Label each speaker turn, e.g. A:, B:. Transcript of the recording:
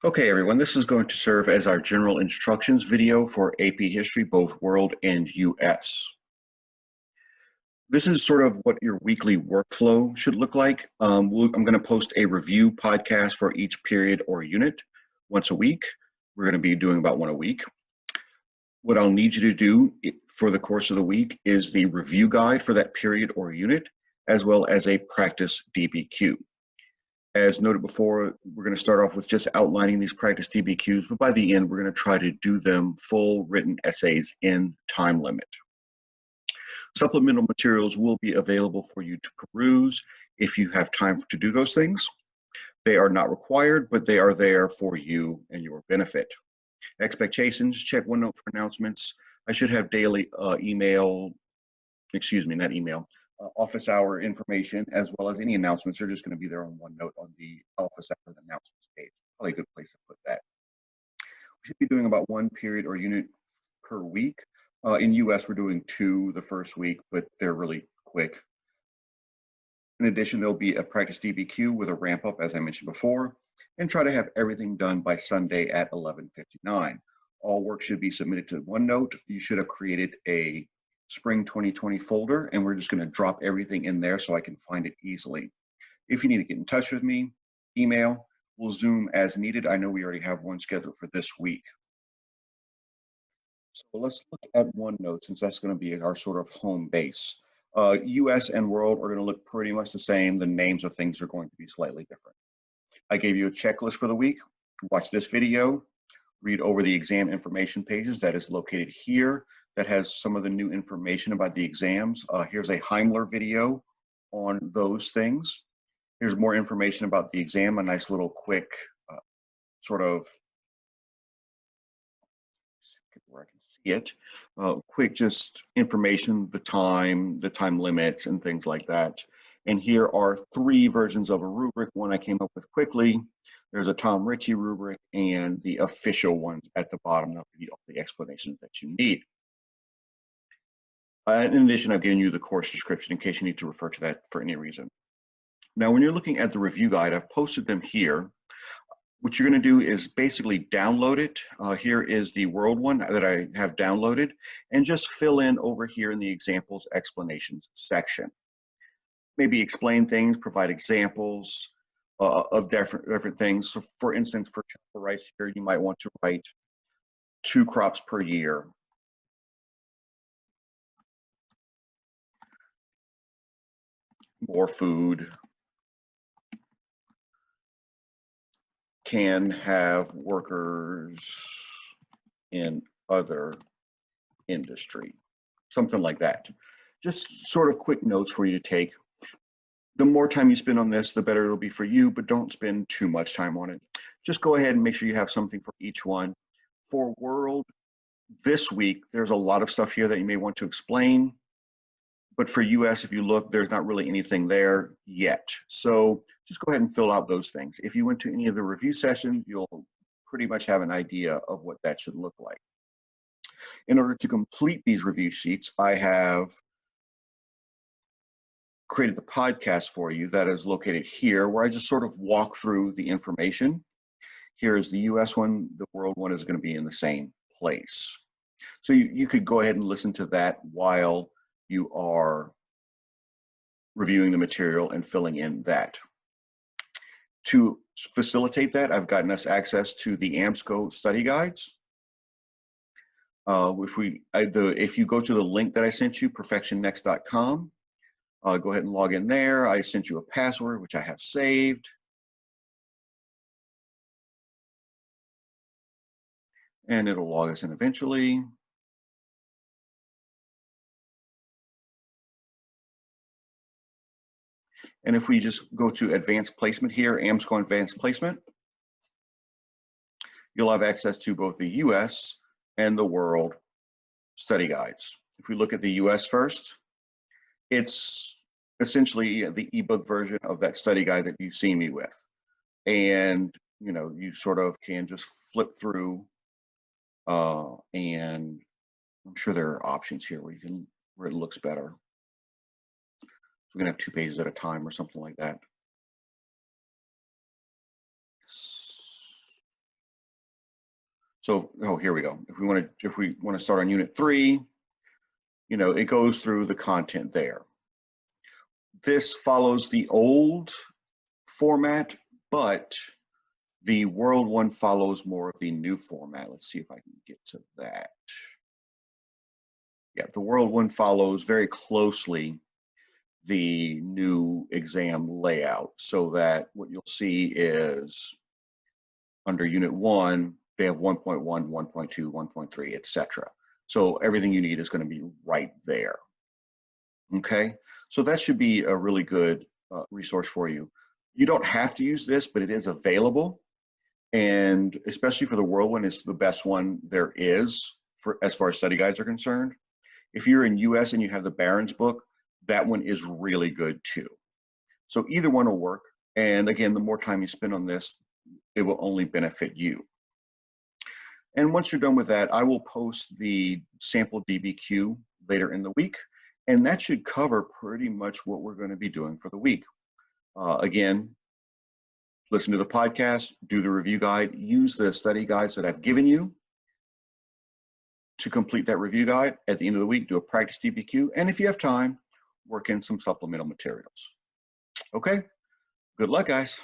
A: Okay, everyone, this is going to serve as our general instructions video for AP History, both World and US. This is sort of what your weekly workflow should look like. I'm going to post a review podcast for each period or unit once a week. We're going to be doing about one a week. What I'll need you to do for the course of the week is the review guide for that period or unit, as well as a practice DBQ. As noted before, we're going to start off with just outlining these practice DBQs, but by the end, we're going to try to do them full written essays in time limit. Supplemental materials will be available for you to peruse if you have time to do those things. They are not required, but they are there for you and your benefit. Expectations, check OneNote for announcements. I should have daily office hour information, as well as any announcements are just going to be there on OneNote on the office hour announcements page. Probably a good place to put that. We should be doing about one period or unit per week. In US, we're doing 2 the first week, but they're really quick. In addition, there'll be a practice DBQ with a ramp up, as I mentioned before, and try to have everything done by Sunday at 11:59. All work should be submitted to OneNote. You should have created a Spring 2020 folder, and we're just going to drop everything in there so I can find it easily. If you need to get in touch with me, email, we'll Zoom as needed. I know we already have one scheduled for this week. So let's look at OneNote, since that's going to be our sort of home base. US and World are going to look pretty much the same. The names of things are going to be slightly different. I gave you a checklist for the week. Watch this video, read over the exam information pages that is located here that has some of the new information about the exams. Here's a Heimler video on those things. Here's more information about the exam, a nice little quick sort of, where I can see it, quick just information, the time limits and things like that. And here are 3 versions of a rubric. One I came up with quickly. There's a Tom Ritchie rubric and the official ones at the bottom. That'll give you all the explanations that you need. In addition, I've given you the course description in case you need to refer to that for any reason. Now, when you're looking at the review guide, I've posted them here. What you're going to do is basically download it. Here is the World one that I have downloaded, and just fill in over here in the examples explanations section. Maybe explain things, provide examples of different things. So for instance, for rice here, you might want to write 2 crops per year. More food can have workers in other industry, something like that. Just sort of quick notes for you to take. The more time you spend on this, the better it'll be for you, but don't spend too much time on it. Just go ahead and make sure you have something for each one. For World, this week, there's a lot of stuff here that you may want to explain. But for US, if you look, there's not really anything there yet. So just go ahead and fill out those things. If you went to any of the review sessions, you'll pretty much have an idea of what that should look like. In order to complete these review sheets, I have created the podcast for you that is located here, where I just sort of walk through the information. Here is the US one. The World one is going to be in the same place. So you could go ahead and listen to that while you are reviewing the material and filling in that. To facilitate that, I've gotten us access to the AMSCO study guides. If you go to the link that I sent you, perfectionnext.com, go ahead and log in there. I sent you a password, which I have saved. And it'll log us in eventually. And if we just go to advanced placement here, AMSCO advanced placement, you'll have access to both the US and the World study guides. If we look at the US first, it's essentially the ebook version of that study guide that you've seen me with. And you sort of can just flip through, and I'm sure there are options here where it looks better. We're going to have 2 pages at a time or something like that. So, oh, here we go. If we want to start on unit 3, you know, it goes through the content there. This follows the old format, but the World one follows more of the new format. Let's see if I can get to that. Yeah, the World one follows very closely the new exam layout, so that what you'll see is under Unit 1, they have 1.1, 1.2, 1.3, etc. So everything you need is going to be right there. Okay, so that should be a really good resource for you. You don't have to use this, but it is available. And especially for the World one, it's the best one there is for as far as study guides are concerned. If you're in US and you have the Barron's book, that one is really good too. So either one will work. And again, the more time you spend on this, it will only benefit you. And once you're done with that, I will post the sample DBQ later in the week. And that should cover pretty much what we're going to be doing for the week. Again, listen to the podcast, do the review guide, use the study guides that I've given you to complete that review guide. At the end of the week, do a practice DBQ. And if you have time, work in some supplemental materials. Okay, good luck, guys.